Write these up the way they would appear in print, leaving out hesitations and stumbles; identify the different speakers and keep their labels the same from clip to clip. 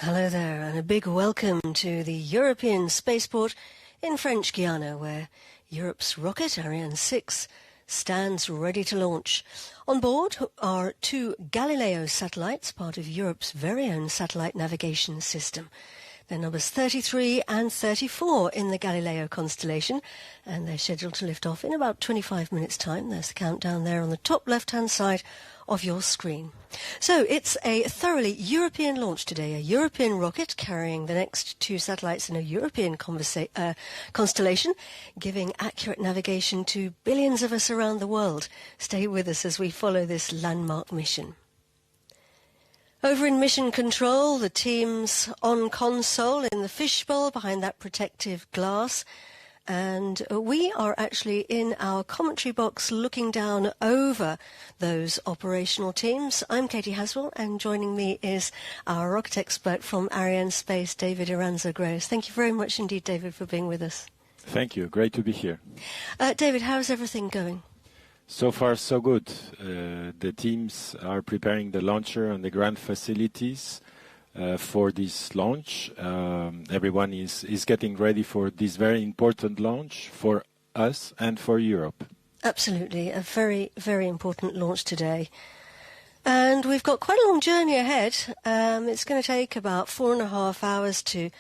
Speaker 1: Hello there, and a big welcome to the European Spaceport in French Guiana, where Europe's rocket, Ariane 6, stands ready to launch. On board are two Galileo satellites, part of Europe's very own satellite navigation system. They're numbers 33 and 34 in the Galileo constellation, and they're scheduled to lift off in about 25 minutes' time. There's the countdown there on the top left-hand side of your screen. So it's a thoroughly European launch today, a European rocket carrying the next two satellites in a European constellation, giving accurate navigation to billions of us around the world. Stay with us as we follow this landmark mission. Over in Mission Control, the team's on console in the fishbowl behind that protective glass. And we are actually in our commentary box looking down over those operational teams. I'm Katie Haswell, and joining me is our rocket expert from Ariane Space, David Iranzo-Grace. Thank you very much indeed, David, for being with us.
Speaker 2: Thank you. Great to be here.
Speaker 1: David, how's everything going?
Speaker 2: So far, so good. The teams are preparing the launcher and the ground facilities for this launch. Everyone is getting ready for this very important launch for us and for Europe.
Speaker 1: Absolutely. A very, very important launch today. And we've got quite a long journey ahead. It's going to take about 4.5 hours to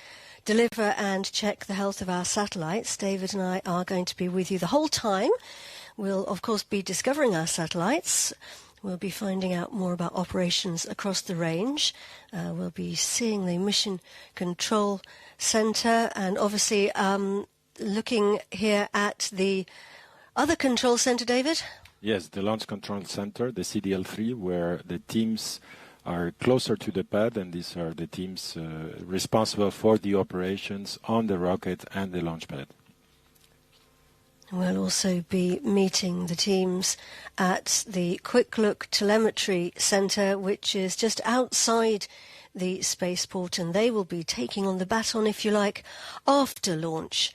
Speaker 1: deliver and check the health of our satellites. David and I are going to be with you the whole time. We'll, of course, be discovering our satellites. We'll be finding out more about operations across the range. We'll be seeing the Mission Control Center and obviously looking here at the other control center, David?
Speaker 2: Yes, the Launch Control Center, the CDL3, where the teams are closer to the pad, and these are the teams responsible for the operations on the rocket and the launch pad.
Speaker 1: We'll also be meeting the teams at the Quick Look Telemetry Centre, which is just outside the spaceport, and they will be taking on the baton, if you like, after launch,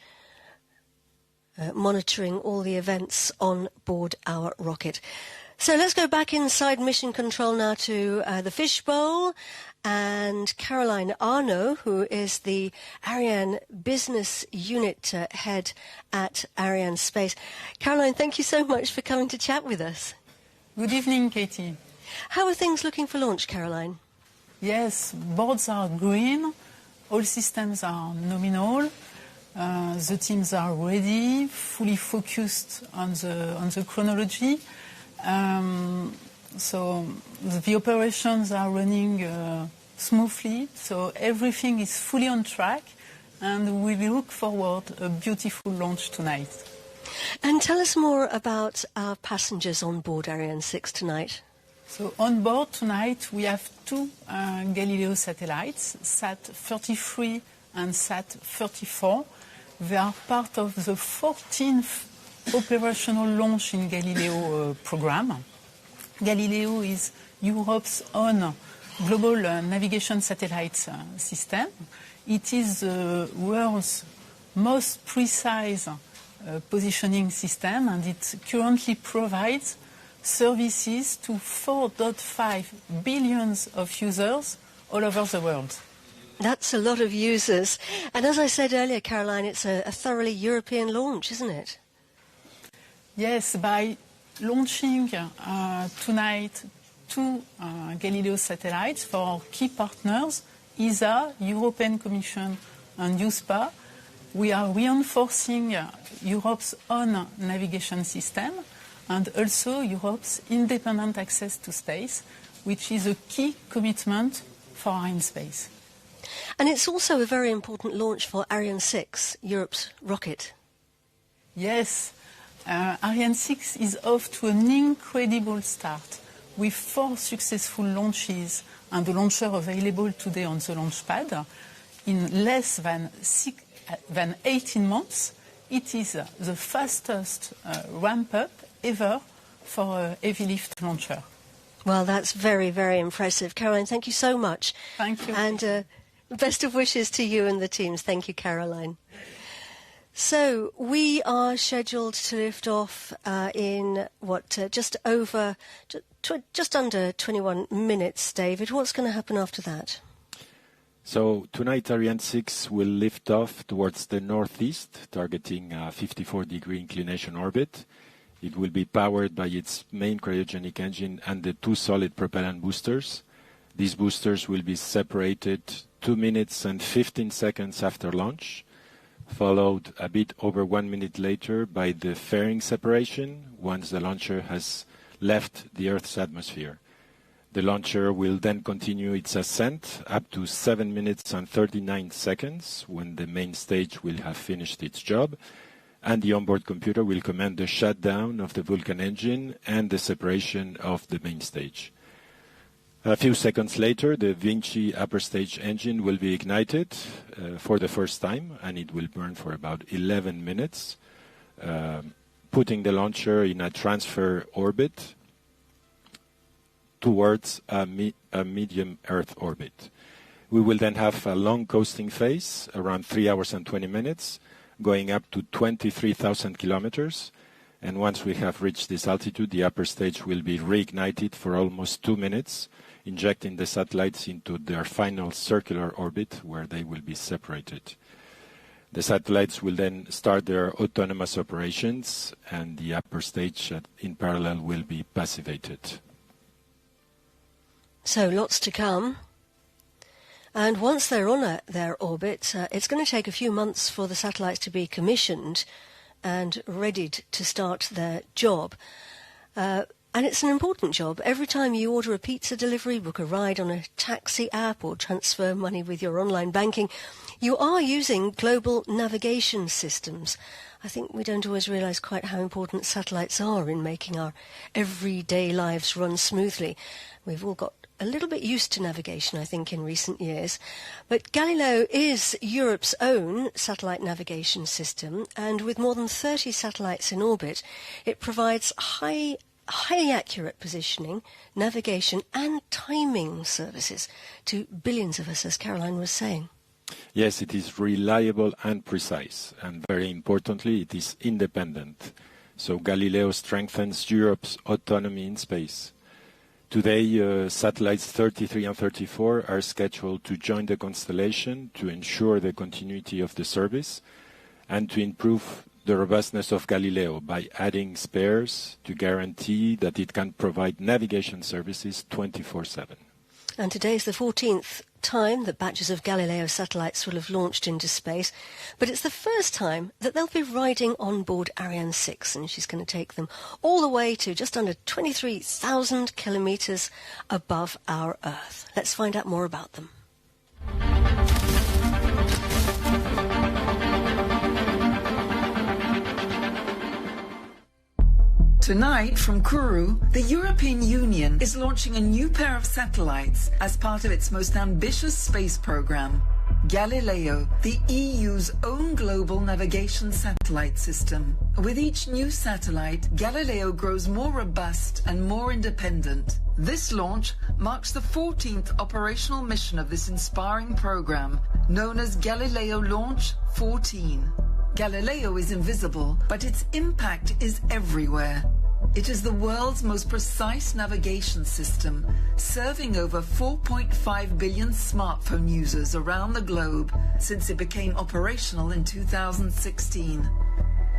Speaker 1: monitoring all the events on board our rocket. So let's go back inside Mission Control now to the fishbowl, and Caroline Arnaud, who is the Ariane Business Unit head at Ariane Space. Caroline, thank you so much for coming to chat with us.
Speaker 3: Good evening, Katie.
Speaker 1: How are things looking for launch, Caroline?
Speaker 3: Yes, boards are green, all systems are nominal, the teams are ready, fully focused on the chronology. So the operations are running smoothly, so everything is fully on track, and we look forward a beautiful launch tonight.
Speaker 1: And tell us more about our passengers on board Ariane 6 tonight.
Speaker 3: So on board tonight we have two Galileo satellites, SAT-33 and SAT-34. They are part of the 14th operational launch in Galileo program. Galileo is Europe's own global navigation satellite system. It is the world's most precise positioning system, and it currently provides services to 4.5 billion of users all over the world.
Speaker 1: That's a lot of users. And as I said earlier, Caroline, it's a thoroughly European launch, isn't it?
Speaker 3: Yes, by launching tonight two Galileo satellites for our key partners, ESA, European Commission and USPA, we are reinforcing Europe's own navigation system and also Europe's independent access to space, which is a key commitment for Ariane Space.
Speaker 1: And it's also a very important launch for Ariane 6, Europe's rocket.
Speaker 3: Yes. Ariane 6 is off to an incredible start with 4 successful launches and the launcher available today on the launch pad. In less than 18 months, it is the fastest ramp-up ever for a heavy lift launcher.
Speaker 1: Well, that's very, very impressive. Caroline, thank you so much.
Speaker 3: Thank you.
Speaker 1: And best of wishes to you and the teams. Thank you, Caroline. So we are scheduled to lift off in just under 21 minutes, David. What's going to happen after that?
Speaker 2: So tonight Ariane 6 will lift off towards the northeast, targeting a 54-degree inclination orbit. It will be powered by its main cryogenic engine and the two solid propellant boosters. These boosters will be separated 2 minutes and 15 seconds after launch, followed a bit over 1 minute later by the fairing separation once the launcher has left the Earth's atmosphere. The launcher will then continue its ascent up to 7 minutes and 39 seconds when the main stage will have finished its job, and the onboard computer will command the shutdown of the Vulcan engine and the separation of the main stage. A few seconds later, the Vinci upper stage engine will be ignited for the first time, and it will burn for about 11 minutes, putting the launcher in a transfer orbit towards a medium Earth orbit. We will then have a long coasting phase, around 3 hours and 20 minutes, going up to 23,000 kilometers. And once we have reached this altitude, the upper stage will be reignited for almost 2 minutes, injecting the satellites into their final circular orbit, where they will be separated. The satellites will then start their autonomous operations, and the upper stage in parallel will be passivated.
Speaker 1: So lots to come. And once they're on their orbit, it's going to take a few months for the satellites to be commissioned and readied to start their job. And it's an important job. Every time you order a pizza delivery, book a ride on a taxi app, or transfer money with your online banking, you are using global navigation systems. I think we don't always realise quite how important satellites are in making our everyday lives run smoothly. We've all got a little bit used to navigation, I think, in recent years. But Galileo is Europe's own satellite navigation system, and with more than 30 satellites in orbit, it provides highly accurate positioning, navigation and timing services to billions of us, as Caroline was saying.
Speaker 2: Yes, it is reliable and precise, and very importantly, it is independent. So Galileo strengthens Europe's autonomy in space. Today, satellites 33 and 34 are scheduled to join the constellation to ensure the continuity of the service and to improve the robustness of Galileo by adding spares to guarantee that it can provide navigation services 24/7.
Speaker 1: And today is the 14th time that batches of Galileo satellites will have launched into space, but it's the first time that they'll be riding on board Ariane 6, and she's going to take them all the way to just under 23,000 kilometres above our Earth. Let's find out more about them.
Speaker 4: Tonight, from Kourou, the European Union is launching a new pair of satellites as part of its most ambitious space program. Galileo, the EU's own global navigation satellite system. With each new satellite, Galileo grows more robust and more independent. This launch marks the 14th operational mission of this inspiring program, known as Galileo Launch 14. Galileo is invisible, but its impact is everywhere. It is the world's most precise navigation system, serving over 4.5 billion smartphone users around the globe since it became operational in 2016.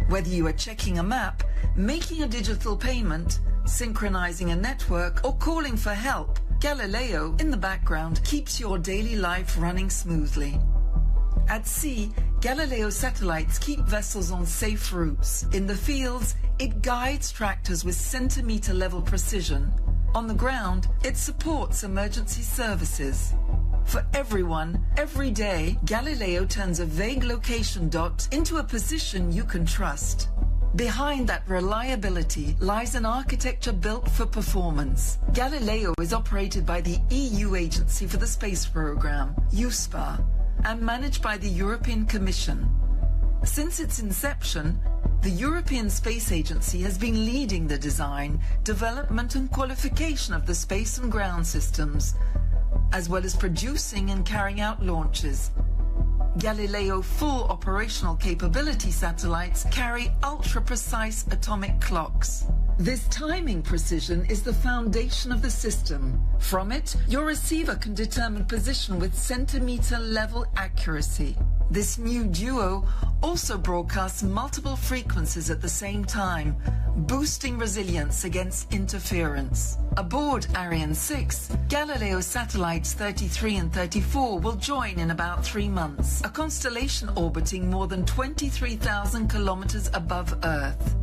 Speaker 4: Whether you are checking a map, making a digital payment, synchronizing a network, or calling for help, Galileo, in the background, keeps your daily life running smoothly. At sea, Galileo satellites keep vessels on safe routes. In the fields, it guides tractors with centimeter-level precision. On the ground, it supports emergency services. For everyone, every day, Galileo turns a vague location dot into a position you can trust. Behind that reliability lies an architecture built for performance. Galileo is operated by the EU Agency for the Space Programme, EUSPA, and managed by the European Commission. Since its inception, the European Space Agency has been leading the design, development and qualification of the space and ground systems, as well as producing and carrying out launches. Galileo full operational capability satellites carry ultra-precise atomic clocks. This timing precision is the foundation of the system. From it, your receiver can determine position with centimeter-level accuracy. This new duo also broadcasts multiple frequencies at the same time, boosting resilience against interference. Aboard Ariane 6, Galileo satellites 33 and 34 will join in about 3 months, a constellation orbiting more than 23,000 kilometers above Earth.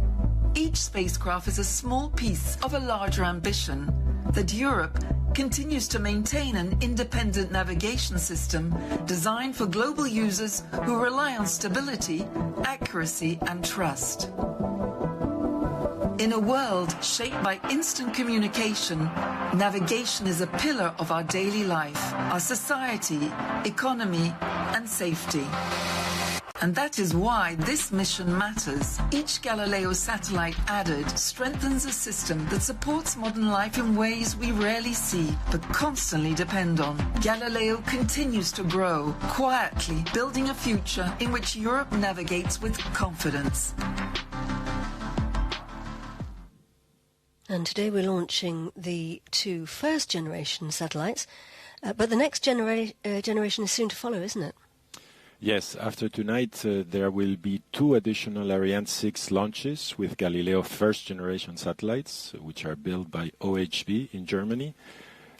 Speaker 4: Each spacecraft is a small piece of a larger ambition, that Europe continues to maintain an independent navigation system designed for global users who rely on stability, accuracy, and trust. In a world shaped by instant communication, navigation is a pillar of our daily life, our society, economy, and safety. And that is why this mission matters. Each Galileo satellite added strengthens a system that supports modern life in ways we rarely see, but constantly depend on. Galileo continues to grow, quietly building a future in which Europe navigates with confidence.
Speaker 1: And today we're launching the 2 first-generation satellites, but the next generation is soon to follow, isn't it?
Speaker 2: Yes, after tonight there will be 2 additional Ariane 6 launches with Galileo first-generation satellites, which are built by OHB in Germany.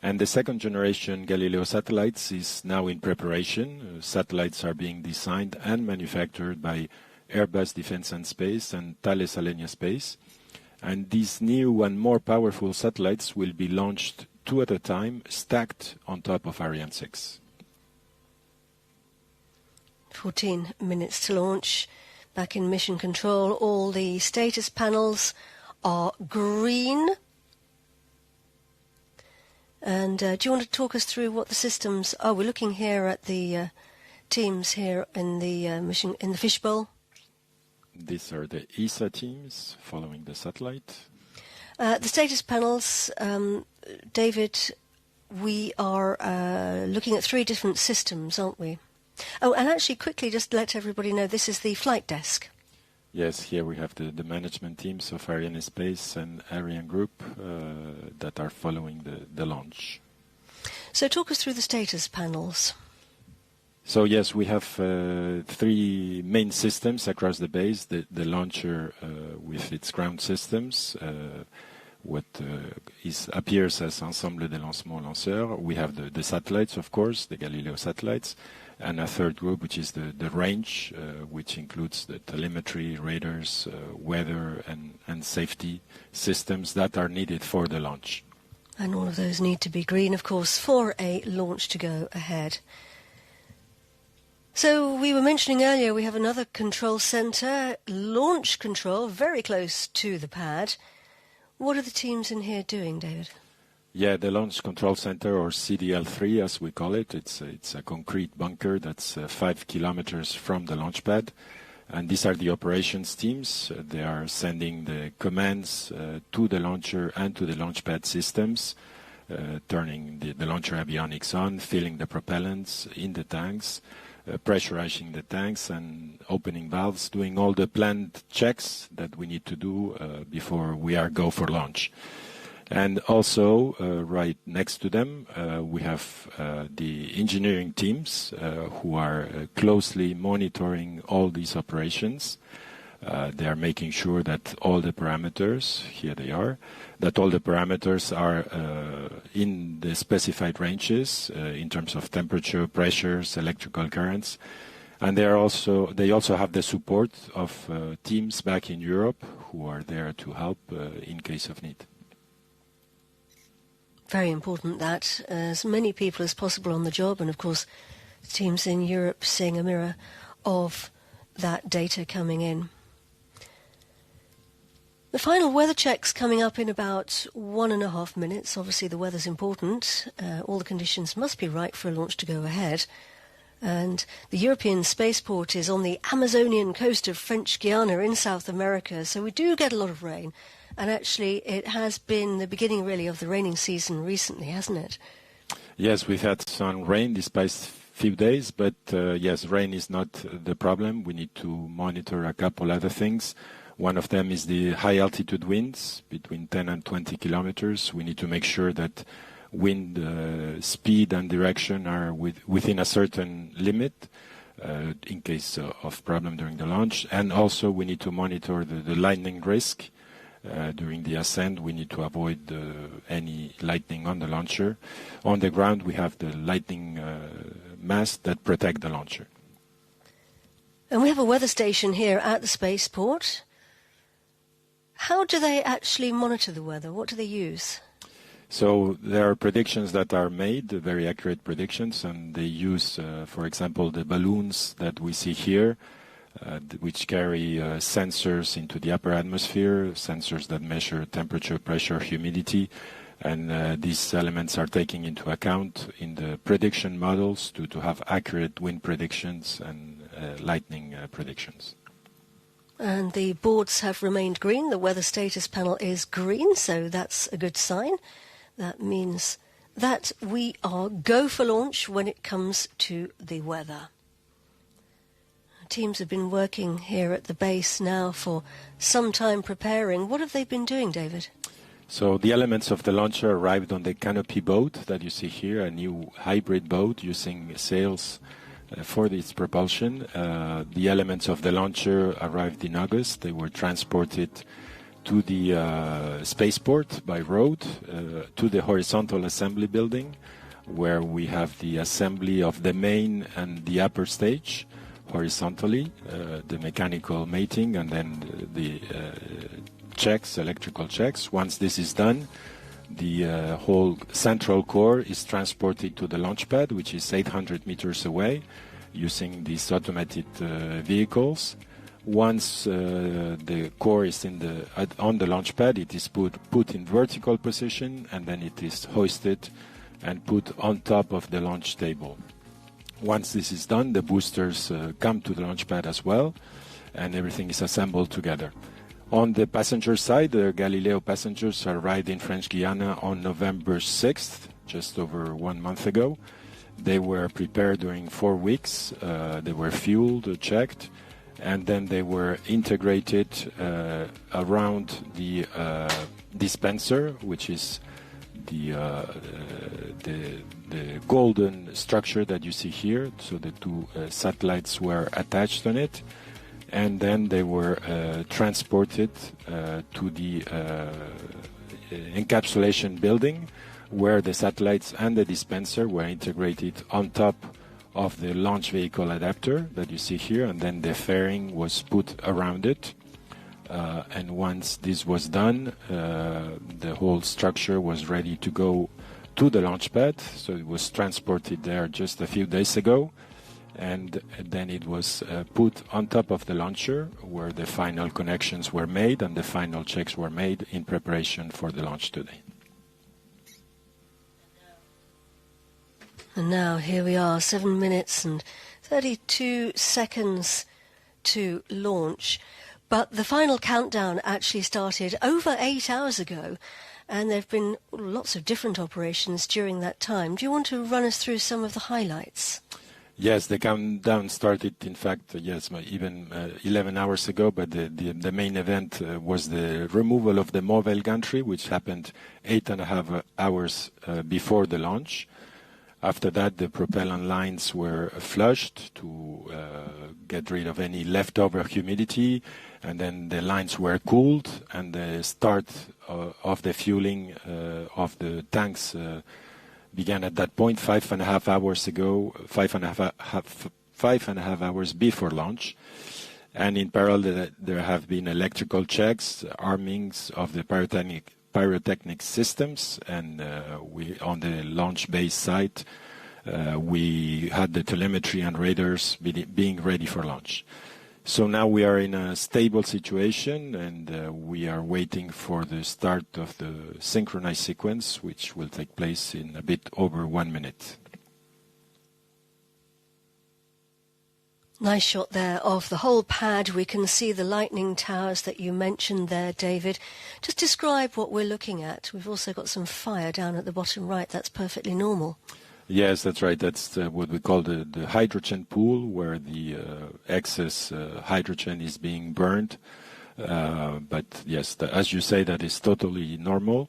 Speaker 2: And the second-generation Galileo satellites is now in preparation. Satellites are being designed and manufactured by Airbus Defence and Space and Thales Alenia Space. And these new and more powerful satellites will be launched 2 at a time, stacked on top of Ariane 6.
Speaker 1: 14 minutes to launch. Back in mission control, all the status panels are green. And do you want to talk us through what the systems are? We're looking here at the teams here in the mission in the fishbowl.
Speaker 2: These are the ESA teams following the satellite.
Speaker 1: The status panels, David, we are looking at 3 different systems, aren't we? Oh, and actually, quickly, just let everybody know, this is the flight desk.
Speaker 2: Yes, here we have the management teams of Ariane Space and Ariane Group that are following the launch.
Speaker 1: So talk us through the status panels.
Speaker 2: So yes, we have 3 main systems across the base. The launcher with its ground systems, what appears as Ensemble de Lancement Lanceur. We have the satellites, of course, the Galileo satellites, and a third group, which is the range, which includes the telemetry, radars, weather, and safety systems that are needed for the launch.
Speaker 1: And all of those need to be green, of course, for a launch to go ahead. So we were mentioning earlier we have another control centre, launch control, very close to the pad. What are the teams in here doing, David?
Speaker 2: Yeah, the Launch Control Center, or CDL3 as we call it, it's a concrete bunker that's 5 kilometers from the launch pad. And these are the operations teams. They are sending the commands to the launcher and to the launch pad systems, turning the launcher avionics on, filling the propellants in the tanks, pressurizing the tanks and opening valves, doing all the planned checks that we need to do before we go for launch. And also, right next to them, we have the engineering teams who are closely monitoring all these operations. They are making sure that all the parameters, here they are, that all the parameters are in the specified ranges in terms of temperature, pressures, electrical currents. And they also have the support of teams back in Europe who are there to help in case of need.
Speaker 1: Very important that as many people as possible on the job, and of course teams in Europe seeing a mirror of that data coming in. The final weather check's coming up in about 1.5 minutes. Obviously the weather's important. All the conditions must be right for a launch to go ahead. And the European Spaceport is on the Amazonian coast of French Guiana in South America, so we do get a lot of rain. And actually, it has been the beginning, really, of the raining season recently, hasn't it?
Speaker 2: Yes, we've had some rain these past few days, but yes, rain is not the problem. We need to monitor a couple other things. One of them is the high altitude winds between 10 and 20 kilometers. We need to make sure that wind speed and direction are within a certain limit in case of problem during the launch. And also we need to monitor the lightning risk. During the ascent, we need to avoid any lightning on the launcher. On the ground, we have the lightning masts that protect the launcher.
Speaker 1: And we have a weather station here at the spaceport. How do they actually monitor the weather? What do they use?
Speaker 2: So there are predictions that are made, very accurate predictions, and they use, for example, the balloons that we see here, which carry sensors into the upper atmosphere, sensors that measure temperature, pressure, humidity, and these elements are taken into account in the prediction models to have accurate wind predictions and lightning predictions.
Speaker 1: And the boards have remained green. The weather status panel is green, so that's a good sign. That means that we are go for launch when it comes to the weather. Teams have been working here at the base now for some time preparing. What have they been doing, David?
Speaker 2: So the elements of the launcher arrived on the canopy boat that you see here, a new hybrid boat using sails for its propulsion. The elements of the launcher arrived in August. They were transported to the spaceport by road to the horizontal assembly building, where we have the assembly of the main and the upper stage horizontally, the mechanical mating, and then the checks, electrical checks. Once this is done, the whole central core is transported to the launch pad, which is 800 meters away, using these automated vehicles. Once the core is on the launch pad, it is put in vertical position, and then it is hoisted and put on top of the launch table. Once this is done, the boosters come to the launch pad as well, and everything is assembled together. On the passenger side, the Galileo passengers arrived in French Guiana on November 6th, just over 1 month ago. They were prepared during 4 weeks. They were fueled, checked, and then they were integrated around the dispenser, which is the golden structure that you see here. So the two satellites were attached on it, and then they were transported to the encapsulation building, where the satellites and the dispenser were integrated on top of the launch vehicle adapter that you see here, and then the fairing was put around it. And once this was done, the whole structure was ready to go to the launch pad. So it was transported there just a few days ago, and then it was put on top of the launcher, where the final connections were made and the final checks were made in preparation for the launch today.
Speaker 1: And now here we are, 7 minutes and 32 seconds to launch. But the final countdown actually started over 8 hours ago, and there have been lots of different operations during that time. Do you want to run us through some of the highlights?
Speaker 2: Yes, the countdown started, in fact, even 11 hours ago, but the main event was the removal of the mobile gantry, which happened 8.5 hours before the launch. After that, the propellant lines were flushed to get rid of any leftover humidity, and then the lines were cooled, and the start of the fueling of the tanks began at that point 5.5 hours ago, 5.5 hours before launch. And in parallel, there have been electrical checks, armings of the pyrotechnic systems, and we on the launch base site, we had the telemetry and radars being ready for launch. So now we are in a stable situation, and we are waiting for the start of the synchronized sequence, which will take place in a bit over 1 minute.
Speaker 1: Nice shot there of the whole pad. We can see the lightning towers that you mentioned there, David. Just describe what we're looking at. We've also got some fire down at the bottom right. That's perfectly normal.
Speaker 2: Yes, that's right. That's what we call the hydrogen pool, where the excess hydrogen is being burned But yes, as you say, that is totally normal.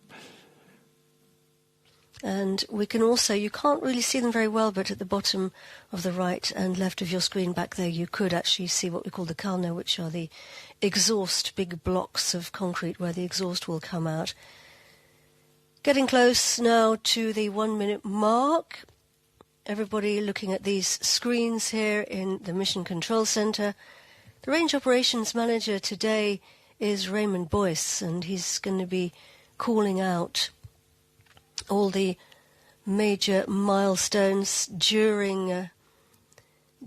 Speaker 1: And we can also, you can't really see them very well, but at the bottom of the right and left of your screen back there, you could actually see what we call the calno, which are the exhaust, big blocks of concrete where the exhaust will come out. Getting close now to the 1 minute mark. Everybody looking at these screens here in the Mission Control Center. The Range Operations Manager today is Raymond Boyce, and he's going to be calling out all the major milestones during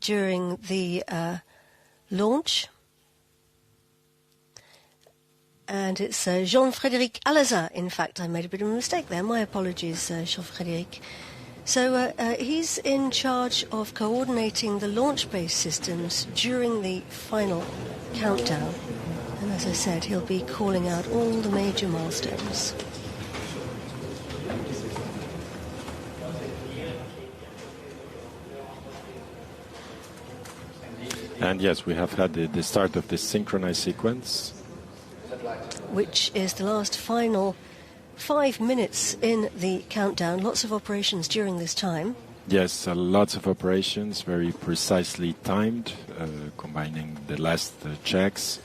Speaker 1: the launch. And it's Jean-Frédéric Alazin. In fact, I made a bit of a mistake there. My apologies, Jean-Frédéric. So he's in charge of coordinating the launch base systems during the final countdown. And as I said, he'll be calling out all the major milestones.
Speaker 2: And yes, we have had the start of the synchronized sequence,
Speaker 1: which is the last final 5 minutes in the countdown. Lots of operations during this time.
Speaker 2: Yes, lots of operations, very precisely timed, combining the last checks,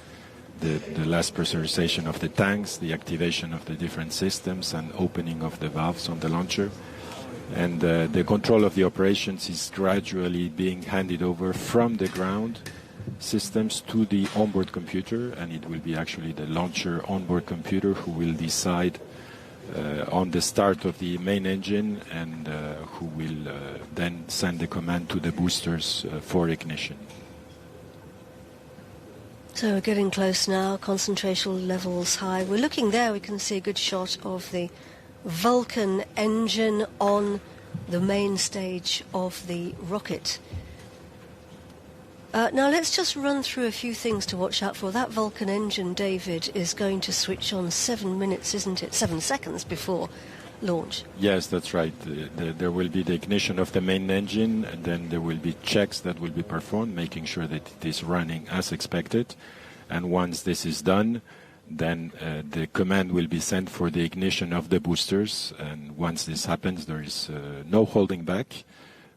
Speaker 2: the last pressurization of the tanks, the activation of the different systems, and opening of the valves on the launcher. And the control of the operations is gradually being handed over from the ground systems to the onboard computer, and it will be actually the launcher onboard computer who will decide on the start of the main engine, and who will then send the command to the boosters for ignition.
Speaker 1: So we're getting close now, concentration levels high. We're looking there, we can see a good shot of the Vulcan engine on the main stage of the rocket. Now let's just run through a few things to watch out for. That Vulcan engine, David, is going to switch on 7 minutes, isn't it? 7 seconds before launch.
Speaker 2: Yes, that's right. There will be the ignition of the main engine, and then there will be checks that will be performed, making sure that it is running as expected. And once this is done, then the command will be sent for the ignition of the boosters. And once this happens, there is no holding back.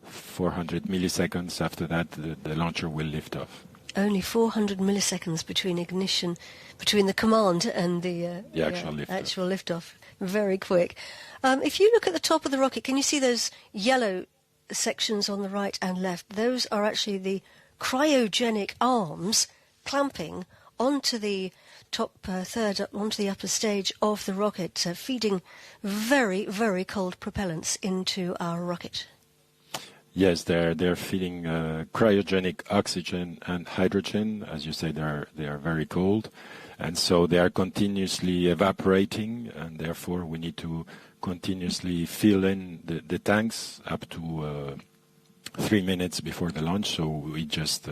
Speaker 2: 400 milliseconds after that, the launcher will lift off.
Speaker 1: Only 400 milliseconds between ignition, between the command and the actual liftoff. Very quick. If you look at the top of the rocket, can you see those yellow sections on the right and left? Those are actually the cryogenic arms clamping onto the top third, onto the upper stage of the rocket, feeding very, very cold propellants into our rocket.
Speaker 2: Yes, they're feeding cryogenic oxygen and hydrogen. As you say, they are very cold, and so they are continuously evaporating, and therefore we need to continuously fill in the tanks up to 3 minutes before the launch. So we just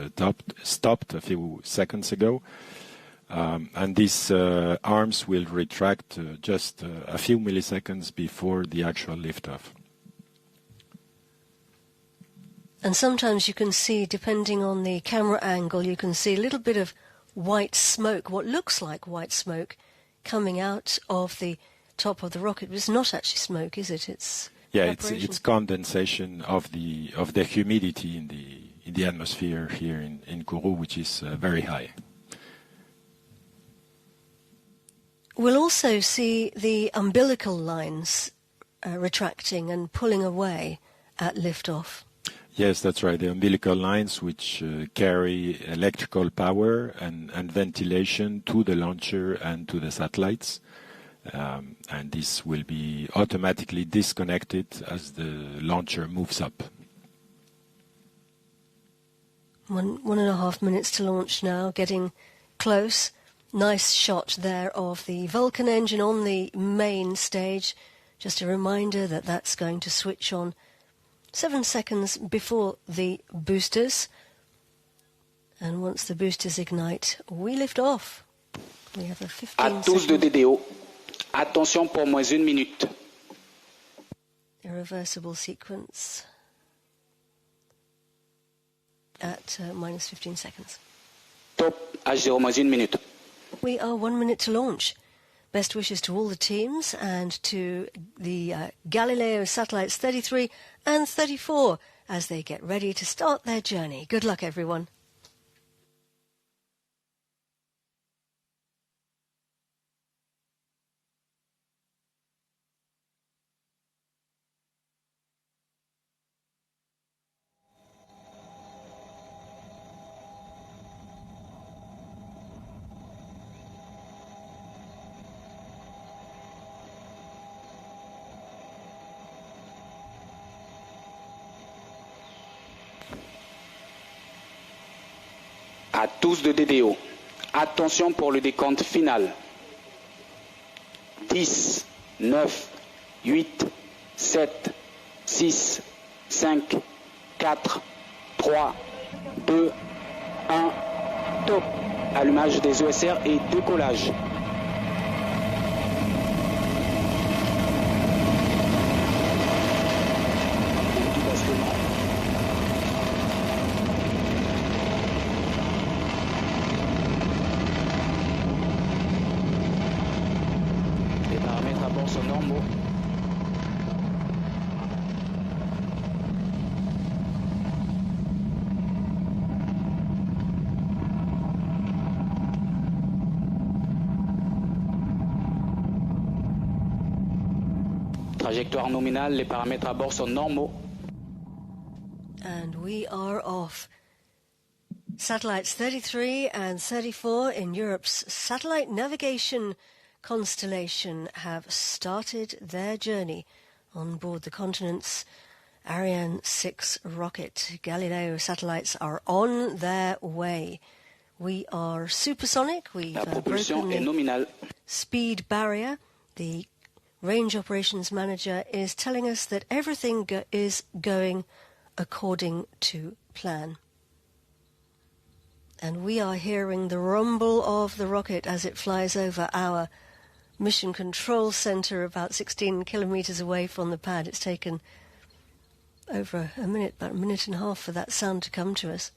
Speaker 2: stopped a few seconds ago, and these arms will retract just a few milliseconds before the actual liftoff.
Speaker 1: And sometimes you can see, depending on the camera angle, you can see a little bit of white smoke, what looks like white smoke, coming out of the top of the rocket. But it's not actually smoke, is it? It's
Speaker 2: it's condensation of the humidity in the atmosphere here in Kourou, which is very high.
Speaker 1: We'll also see the umbilical lines retracting and pulling away at liftoff.
Speaker 2: Yes, that's right. The umbilical lines, which carry electrical power and ventilation to the launcher and to the satellites. And this will be automatically disconnected as the launcher moves up.
Speaker 1: 1.5 minutes to launch now, getting close. Nice shot there of the Vulcan engine on the main stage. Just a reminder that that's going to switch on 7 seconds before the boosters. And once the boosters ignite, we lift off. We have a 15
Speaker 5: tous de DDO. Attention pour moins 1 minute.
Speaker 1: Irreversible sequence at minus 15 seconds.
Speaker 5: Top H0 moins 1 minute.
Speaker 1: we are 1 minute to launch. Best wishes to all the teams and to the Galileo satellites 33 and 34 as they get ready to start their journey. Good luck, everyone.
Speaker 5: À tous de DDO, attention pour le décompte final. 10, 9, 8, 7, 6, 5, 4, 3, 2, 1, top. Allumage des ESR et décollage. Trajectoire nominale, les paramètres à bord sont normaux.
Speaker 1: And we are off. Satellites 33 and 34 in Europe's satellite navigation constellation have started their journey on board the continent's Ariane 6 rocket. Galileo satellites are on their way. We are supersonic. We've broken the speed barrier. The Range Operations Manager is telling us that everything is going according to plan. And we are hearing the rumble of the rocket as it flies over our mission control center about 16 kilometers away from the pad. It's taken over a minute, about a minute and a half for that sound to come to us.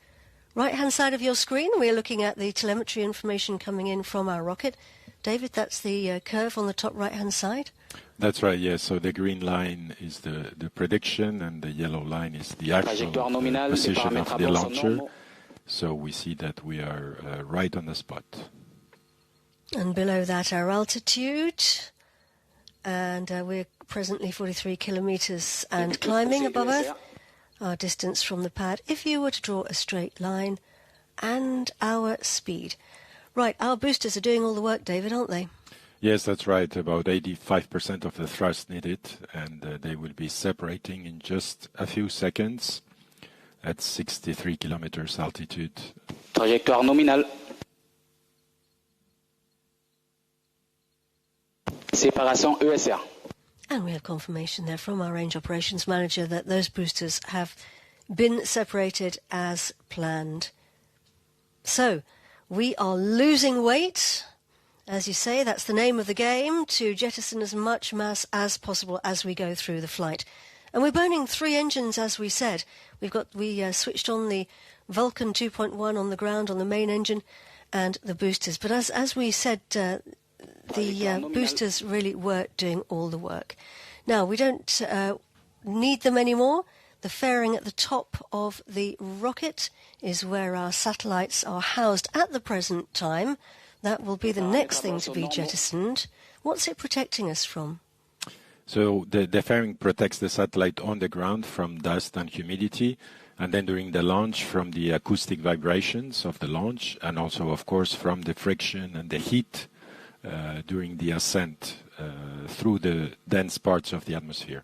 Speaker 1: Right-hand side of your screen, we're looking at the telemetry information coming in from our rocket. David, that's the curve on the top right-hand side?
Speaker 2: That's right, yes. So the green line is the prediction and the yellow line is the actual position of the launcher. So we see that we are right on the spot.
Speaker 1: And below that, our altitude. And we're presently 43 kilometers and climbing above Earth. Our distance from the pad, if you were to draw a straight line, and our speed. Right, our boosters are doing all the work, David, aren't they?
Speaker 2: Yes, that's right. About 85% of the thrust needed, and they will be separating in just a few seconds at 63 kilometers altitude.
Speaker 5: Trajectoire nominale. Séparation ESR.
Speaker 1: And we have confirmation there from our Range Operations Manager that those boosters have been separated as planned. So, we are losing weight. As you say, that's the name of the game, to jettison as much mass as possible as we go through the flight. And we're burning 3 engines, as we said. We switched on the Vulcan 2.1 on the ground on the main engine and the boosters. But as we said, the boosters really were doing all the work. Now, we don't need them anymore. The fairing at the top of the rocket is where our satellites are housed at the present time. That will be the next thing to be jettisoned. What's it protecting us from?
Speaker 2: So the fairing protects the satellite on the ground from dust and humidity, and then during the launch from the acoustic vibrations of the launch, and also, of course, from the friction and the heat during the ascent through the dense parts of the atmosphere.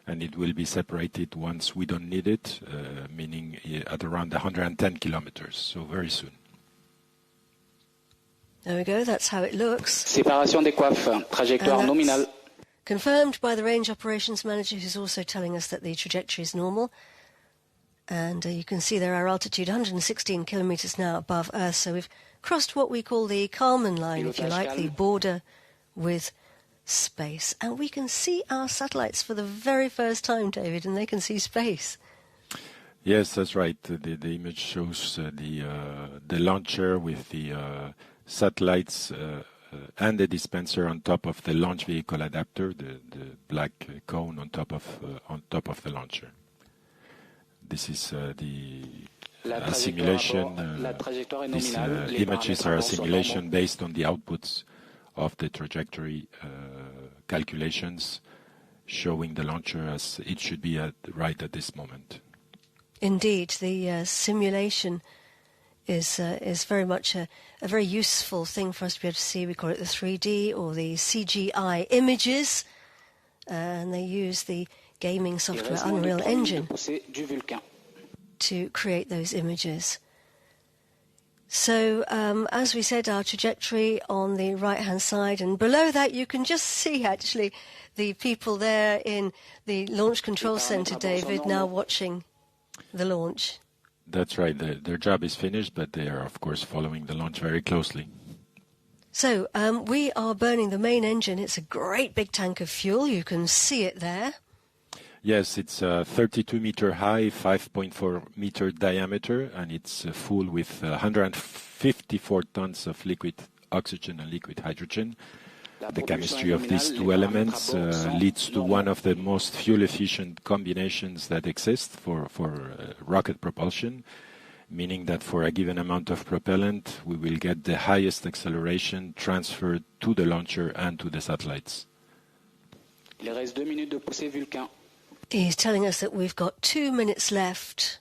Speaker 2: And it will be separated once we don't need it, meaning at around 110 kilometers, so very soon.
Speaker 1: There we go, that's how it looks.
Speaker 5: Séparation des coiffes, trajectoire nominale.
Speaker 1: Confirmed by the Range Operations Manager, who's also telling us that the trajectory is normal. And you can see there our altitude, 116 kilometers now above Earth. So we've crossed what we call the Kármán line, if you like, the border with space. And we can see our satellites for the very first time, David, and they can see space.
Speaker 2: Yes, that's right. The image shows the launcher with the satellites and the dispenser on top of the launch vehicle adapter, the black cone on top of the launcher. This is a simulation. These images are a simulation based on the outputs of the trajectory calculations, showing the launcher as it should be right at this moment.
Speaker 1: Indeed, the simulation is very much a very useful thing for us to be able to see. We call it the 3D or the CGI images, and they use the gaming software Unreal Engine to create those images. So, as we said, our trajectory on the right-hand side, and below that you can just see, actually, the people there in the Launch Control Center, David, now watching the launch.
Speaker 2: That's right. Their job is finished, but they are, of course, following the launch very closely.
Speaker 1: So, we are burning the main engine. It's a great big tank of fuel. You can see it there.
Speaker 2: Yes, it's 32 meter high, 5.4 meter diameter, and it's full with 154 tons of liquid oxygen and liquid hydrogen. The chemistry of these two elements leads to one of the most fuel-efficient combinations that exist for rocket propulsion, meaning that for a given amount of propellant, we will get the highest acceleration transferred to the launcher and to the satellites.
Speaker 1: He's telling us that we've got 2 minutes left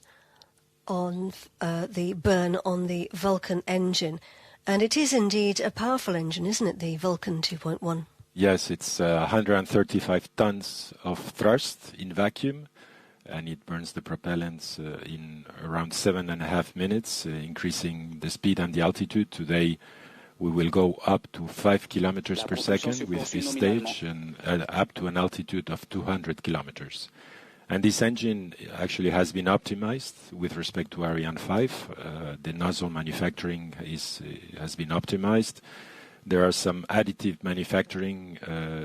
Speaker 1: on the burn on the Vulcan engine. And it is indeed a powerful engine, isn't it, the Vulcan 2.1?
Speaker 2: Yes, it's 135 tons of thrust in vacuum, and it burns the propellants in around 7.5 minutes, increasing the speed and the altitude. Today, we will go up to 5 kilometers per second with this stage and up to an altitude of 200 kilometers. And this engine actually has been optimized with respect to Ariane 5. The nozzle manufacturing has been optimized. There are some additive manufacturing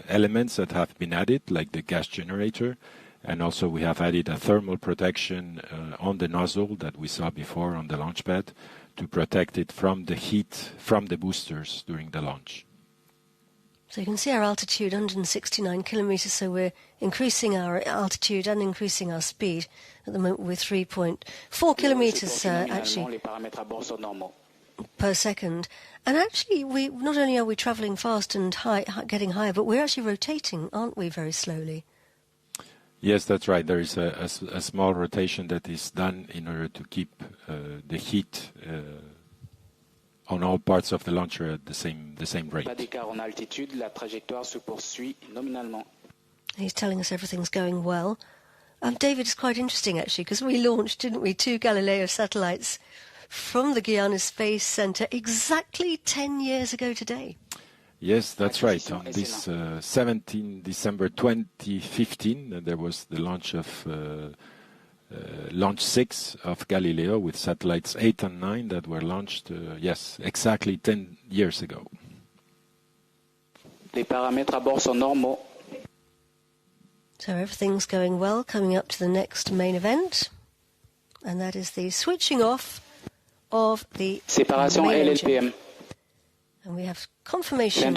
Speaker 2: elements that have been added, like the gas generator. And also we have added a thermal protection on the nozzle that we saw before on the launch pad to protect it from the heat from the boosters during the launch.
Speaker 1: So you can see our altitude, 169 kilometers, so we're increasing our altitude and increasing our speed. At the moment we're 3.4 kilometers actually per second. And actually, we not only are we travelling fast and getting higher, but we're actually rotating, aren't we, very slowly?
Speaker 2: Yes, that's right. There is a small rotation that is done in order to keep the heat on all parts of the launcher at the same rate. He's
Speaker 1: telling us everything's going well. David, it's quite interesting, actually, because we launched, didn't we, 2 Galileo satellites from the Guiana Space Center exactly 10 years ago today.
Speaker 2: Yes, that's right. On this 17 December 2015, there was the launch of Launch 6 of Galileo with satellites 8 and 9 that were launched, yes, exactly 10 years ago.
Speaker 5: Les paramètres à bord sont normaux.
Speaker 1: So everything's going well, coming up to the next main event, and that is the switching off of the
Speaker 5: Séparation LLPM.
Speaker 1: And we have confirmation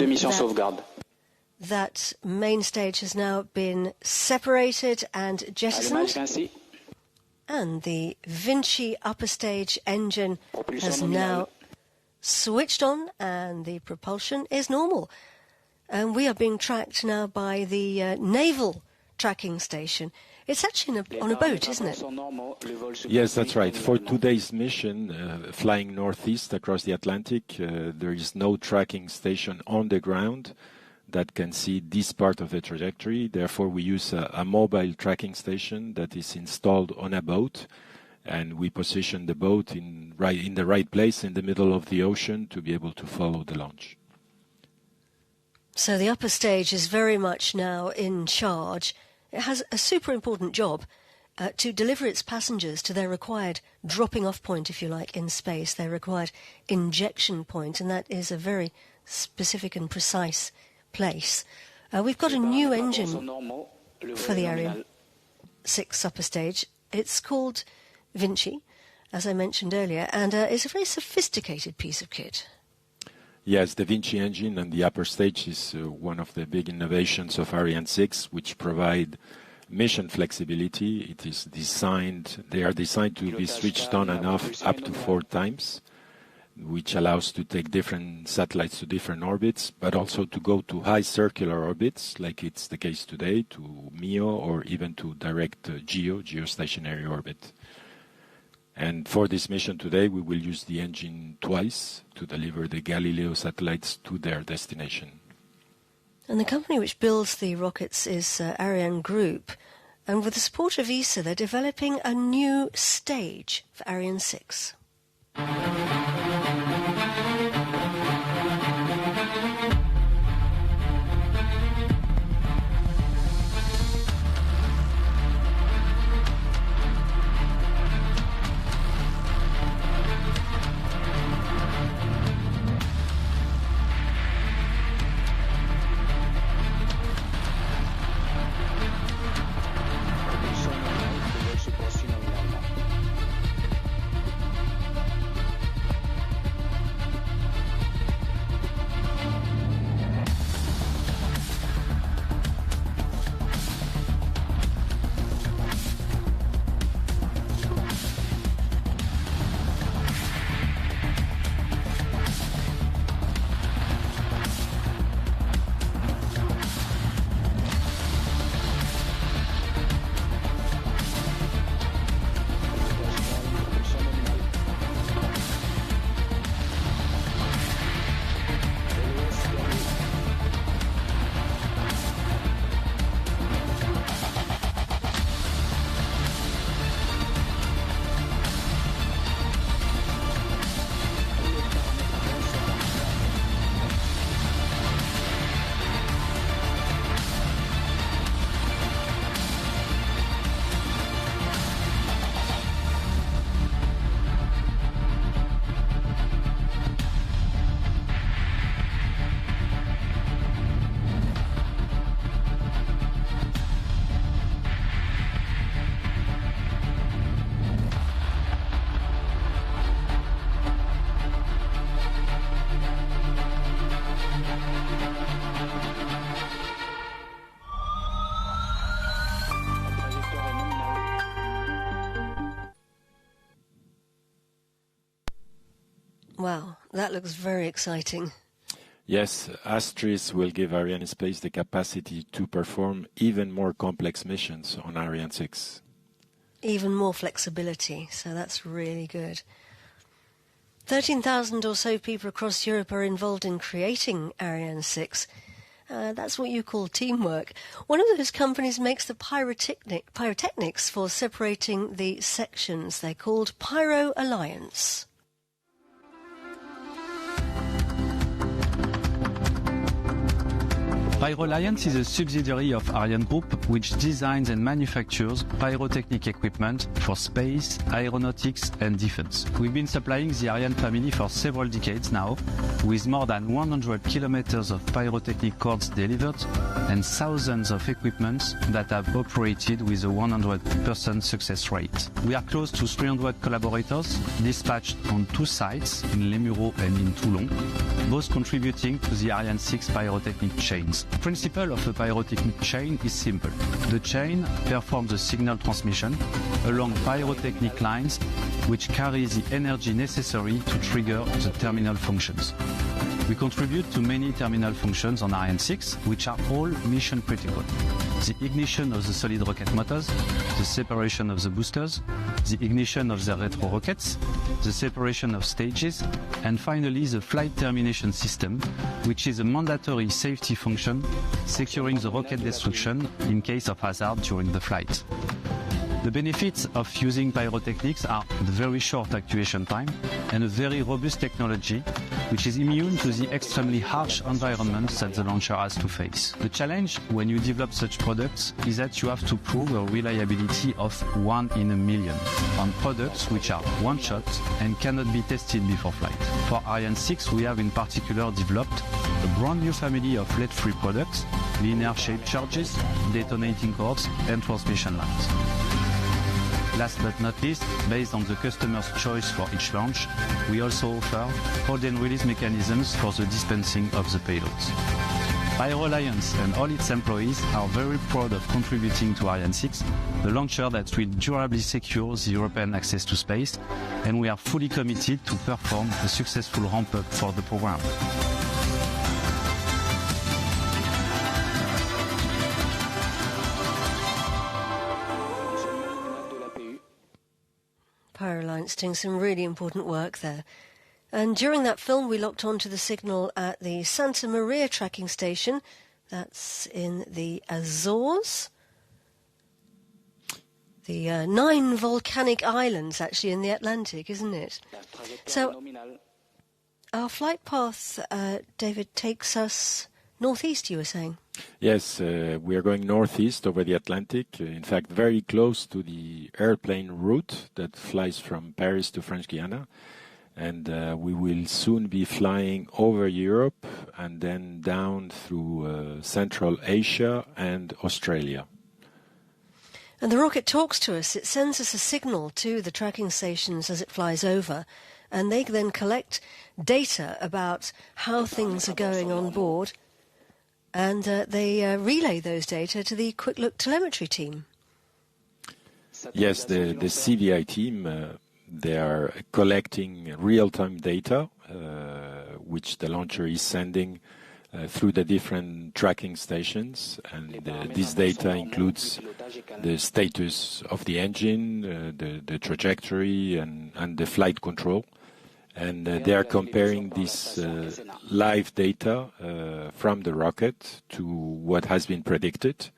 Speaker 1: that main stage has now been separated and jettisoned. And the Vinci upper stage engine has now switched on and the propulsion is normal. And we are being tracked now by the naval tracking station. It's actually on a boat, isn't it?
Speaker 2: Yes, that's right. For today's mission, flying northeast across the Atlantic, there is no tracking station on the ground that can see this part of the trajectory. Therefore, we use a mobile tracking station that is installed on a boat, and we position the boat in the right place in the middle of the ocean to be able to follow the launch.
Speaker 1: So the upper stage is very much now in charge. It has a super important job to deliver its passengers to their required dropping-off point, if you like, in space, their required injection point, and that is a very specific and precise place. We've got a new engine for the Ariane 6 upper stage. It's called Vinci, as I mentioned earlier, and it's a very sophisticated piece of kit.
Speaker 2: Yes, the Vinci engine on the upper stage is one of the big innovations of Ariane 6, which provide mission flexibility. It is designed, they are designed to be switched on and off up to 4 times, which allows to take different satellites to different orbits, but also to go to high circular orbits, like it's the case today, to MEO or even to direct geostationary orbit. And for this mission today, we will use the engine twice to deliver the Galileo satellites to their destination.
Speaker 1: And the company which builds the rockets is Ariane Group. And with the support of ESA, they're developing a new stage for Ariane 6. Wow, that looks very exciting.
Speaker 2: Yes, Astris will give Arianespace the capacity to perform even more complex missions on Ariane 6.
Speaker 1: Even more flexibility, so that's really good. 13,000 or so people across Europe are involved in creating Ariane 6. That's what you call teamwork. One of those companies makes the pyrotechnics for separating the sections. They're called Pyro Alliance.
Speaker 6: Pyro Alliance is a subsidiary of Ariane Group, which designs and manufactures pyrotechnic equipment for space, aeronautics and defense. We've been supplying the Ariane family for several decades now, with more than 100 kilometers of pyrotechnic cords delivered and thousands of equipments that have operated with a 100% success rate. We are close to 300 collaborators dispatched on 2 sites, in Les Mureaux and in Toulon, both contributing to the Ariane 6 pyrotechnic chains. The principle of a pyrotechnic chain is simple. The chain performs a signal transmission along pyrotechnic lines which carry the energy necessary to trigger the terminal functions. We contribute to many terminal functions on Ariane 6, which are all mission critical. The ignition of the solid rocket motors, the separation of the boosters, the ignition of the retro rockets, the separation of stages, and finally the flight termination system, which is a mandatory safety function securing the rocket destruction in case of hazard during the flight. The benefits of using pyrotechnics are the very short actuation time and a very robust technology which is immune to the extremely harsh environments that the launcher has to face. The challenge when you develop such products is that you have to prove a reliability of 1 in a million on products which are one-shot and cannot be tested before flight. For Ariane 6, we have in particular developed a brand new family of lead-free products, linear shaped charges, detonating cords and transmission lines. Last but not least, based on the customer's choice for each launch, we also offer hold and release mechanisms for the dispensing of the payloads. Pyro Alliance and all its employees are very proud of contributing to Ariane 6, the launcher that will durably secure the European access to space, and we are fully committed to perform a successful ramp-up for the program.
Speaker 1: Pyro Alliance doing some really important work there. And during that film, we locked onto the signal at the Santa Maria tracking station. That's in the Azores. The 9 volcanic islands, actually, in the Atlantic, isn't it? So our flight path, David, takes us northeast, you were saying?
Speaker 2: Yes, we are going northeast over the Atlantic, in fact, very close to the airplane route that flies from Paris to French Guiana. And we will soon be flying over Europe and then down through Central Asia and Australia.
Speaker 1: And the rocket talks to us. It sends us a signal to the tracking stations as it flies over, and they then collect data about how things are going on board, and they relay those data to the Quick Look telemetry team.
Speaker 2: Yes, the CVI team... they are collecting real-time data, which the launcher is sending through the different tracking stations. And this data includes the status of the engine, the trajectory, and the flight control. And they are comparing this live data from the rocket to what has been predicted.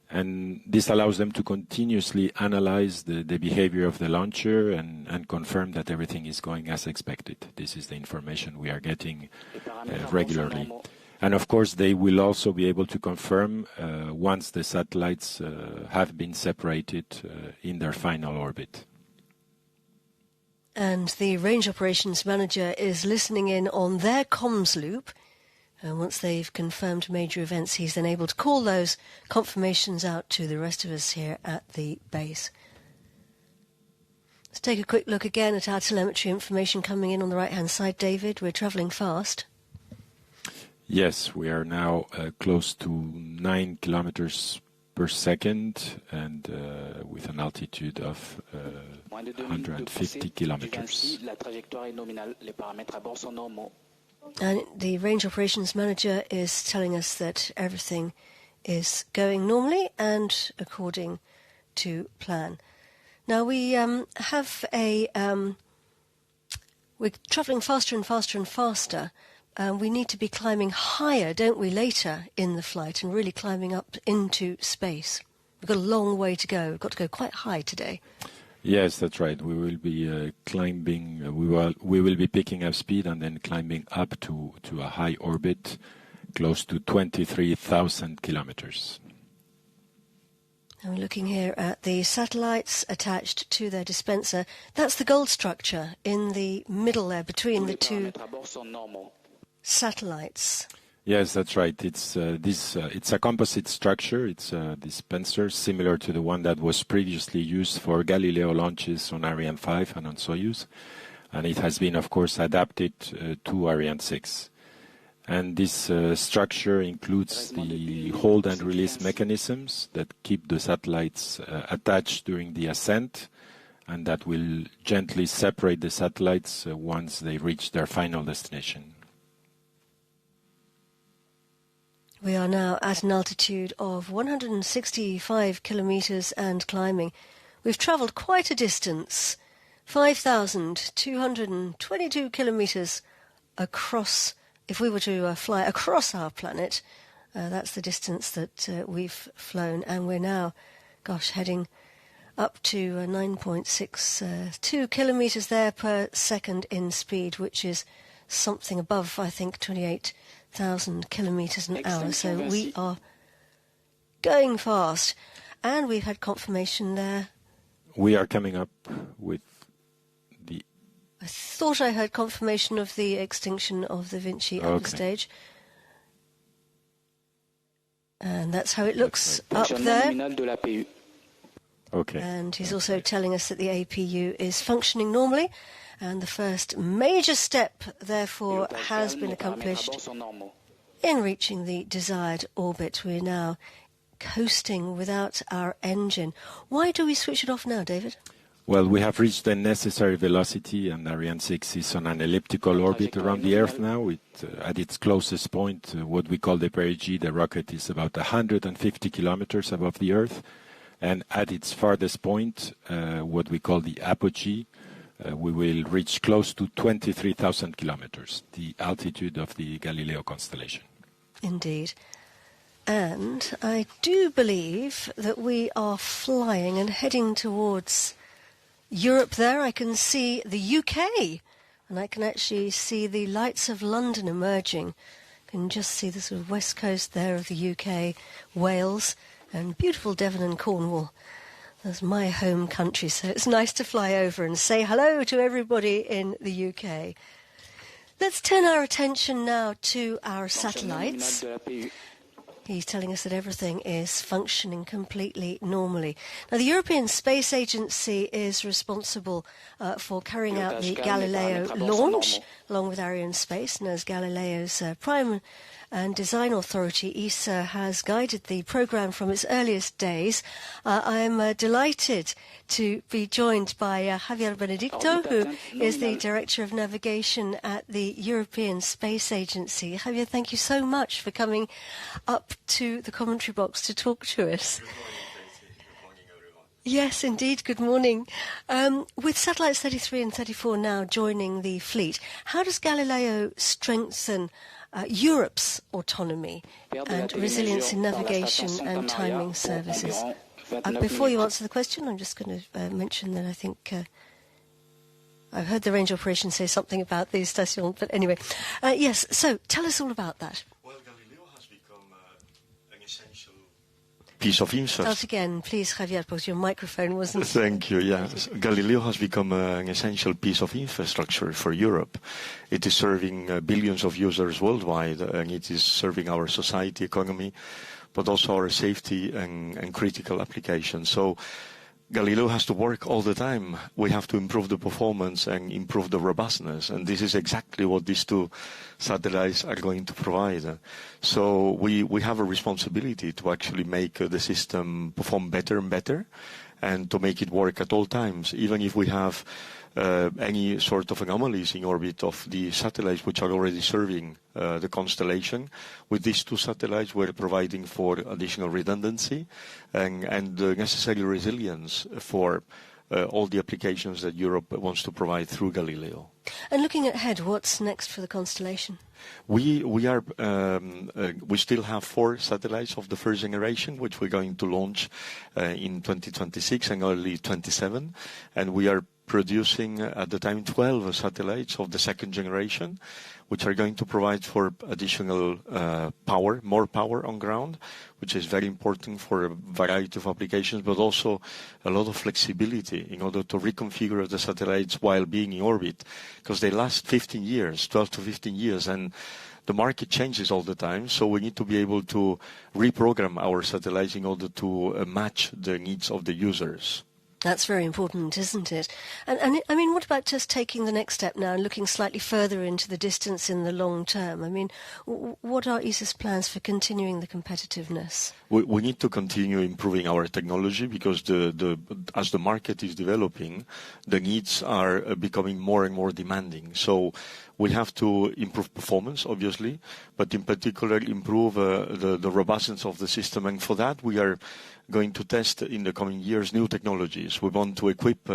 Speaker 2: And this allows them to continuously analyze the behavior of the launcher and confirm that everything is going as expected. This is the information we are getting regularly. And of course, they will also be able to confirm once the satellites have been separated in their final orbit.
Speaker 1: And the range operations manager is listening in on their comms loop. And once they've confirmed major events, he's then able to call those confirmations out to the rest of us here at the base. Let's take a quick look again at our telemetry information coming in on the right-hand side, David. We're travelling fast.
Speaker 2: Yes, we are now close to 9 kilometers per second and with an altitude of 150 kilometers.
Speaker 1: And the range operations manager is telling us that everything is going normally and according to plan. Now we have we're travelling faster and faster and faster. We need to be climbing higher, don't we, later in the flight and really climbing up into space. We've got a long way to go. We've got to go quite high today.
Speaker 2: Yes, that's right. We will be climbing. We will be picking up speed and then climbing up to a high orbit, close to 23,000 kilometers.
Speaker 1: And we're looking here at the satellites attached to their dispenser. That's the gold structure in the middle there between the two satellites.
Speaker 2: Yes, that's right. It's it's a composite structure. It's a dispenser similar to the one that was previously used for Galileo launches on Ariane 5 and on Soyuz. And it has been, of course, adapted to Ariane 6. And this structure includes the hold and release mechanisms that keep the satellites attached during the ascent, and that will gently separate the satellites once they reach their final destination.
Speaker 1: We are now at an altitude of 165 kilometres and climbing. We've travelled quite a distance, 5,222 kilometres across. If we were to fly across our planet, that's the distance that we've flown, and we're now, heading up to 9.62 kilometres there per second in speed, which is something above, I think, 28,000 kilometres an hour. So we are going fast, and we've had confirmation there.
Speaker 2: We are coming up with the...
Speaker 1: I thought I heard confirmation of the extinction of the Vinci at the stage. And that's how it looks up there.
Speaker 2: Okay.
Speaker 1: And he's also telling us that the APU is functioning normally, and the first major step, therefore, has been accomplished in reaching the desired orbit. We're now coasting without our engine. Why do we switch it off now, David?
Speaker 2: Well, we have reached the necessary velocity, and Ariane 6 is on an elliptical orbit around the Earth now. At its closest point, what we call the perigee, the rocket is about 150 kilometers above the Earth. And at its farthest point, what we call the apogee, we will reach close to 23,000 kilometers, the altitude of the Galileo constellation.
Speaker 1: Indeed. And I do believe that we are flying and heading towards Europe there. I can see the UK, and I can actually see the lights of London emerging. I can just see the sort of west coast there of the UK, Wales, and beautiful Devon and Cornwall. That's my home country, so it's nice to fly over and say hello to everybody in the UK. Let's turn our attention now to our satellites. He's telling us that everything is functioning completely normally. Now, the European Space Agency is responsible for carrying out the Galileo launch, along with Ariane Space, and as Galileo's prime and design authority, ESA has guided the program from its earliest days. I'm delighted to be joined by Javier Benedicto, who is the Director of Navigation at the European Space Agency. Javier, thank you so much for coming up to the commentary box to talk to us.
Speaker 7: Good morning, Stacey. Good morning, everyone.
Speaker 1: Yes, indeed. Good morning. With satellites 33 and 34 now joining the fleet, how does Galileo strengthen Europe's autonomy and resilience in navigation and timing services? Before you answer the question, I'm just going to mention that I think I've heard the range operation say something about the station, but anyway. Yes, so tell us all about that.
Speaker 7: Well, Galileo has become an essential piece of infrastructure.
Speaker 1: Start again, please, Javier, because your microphone wasn't...
Speaker 7: Thank you, yes. Galileo has become an essential piece of infrastructure for Europe. It is serving billions of users worldwide, and it is serving our society, economy, but also our safety and critical applications. So Galileo has to work all the time. We have to improve the performance and improve the robustness, and this is exactly what these two satellites are going to provide. So we have a responsibility to actually make the system perform better and better, and to make it work at all times, even if we have any sort of anomalies in orbit of the satellites which are already serving the constellation. With these two satellites, we're providing for additional redundancy and the necessary resilience for all the applications that Europe wants to provide through Galileo.
Speaker 1: And looking ahead, what's next for the constellation?
Speaker 7: We still have 4 satellites of the first generation, which we're going to launch in 2026 and early 27, and we are producing at the time 12 satellites of the second generation, which are going to provide for additional power, more power on ground, which is very important for a variety of applications, but also a lot of flexibility in order to reconfigure the satellites while being in orbit, because they last 15 years, 12 to 15 years, and the market changes all the time, so we need to be able to reprogram our satellites in order to match the needs of the users.
Speaker 1: That's very important, isn't it? And I mean, what about just taking the next step now and looking slightly further into the distance in the long term? I mean, what are ESA's plans for continuing the competitiveness?
Speaker 7: We need to continue improving our technology because as the market is developing, the needs are becoming more and more demanding. So we have to improve performance, obviously, but in particular improve the robustness of the system. And for that, we are going to test in the coming years new technologies. We want to equip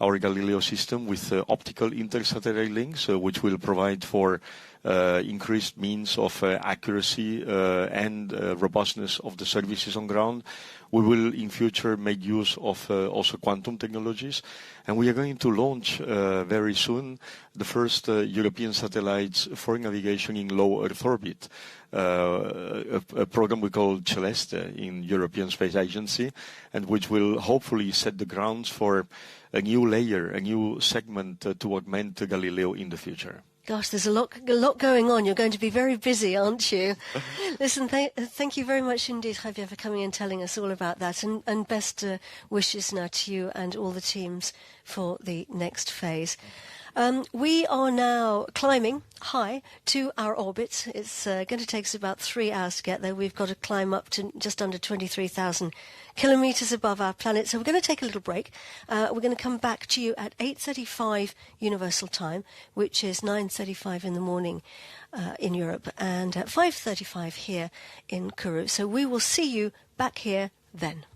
Speaker 7: our Galileo system with optical inter-satellite links, which will provide for increased means of accuracy and robustness of the services on ground. We will in future make use of also quantum technologies, and we are going to launch very soon the first European satellites for navigation in low Earth orbit, a program we call Celeste in European Space Agency, and which will hopefully set the grounds for a new layer, a new segment to augment Galileo in the future.
Speaker 1: Gosh, there's a lot going on. You're going to be very busy, aren't you? Listen, thank you very much indeed, Javier, for coming and telling us all about that. And best wishes now to you and all the teams for the next phase. We are now climbing high to our orbit. It's going to take us about 3 hours to get there. We've got to climb up to just under 23,000 kilometres above our planet. So we're going to take a little break. We're going to come back to you at 8:35 Universal Time, which is 9:35 in the morning in Europe, and at 5:35 here in Kourou. So we will see you back here then.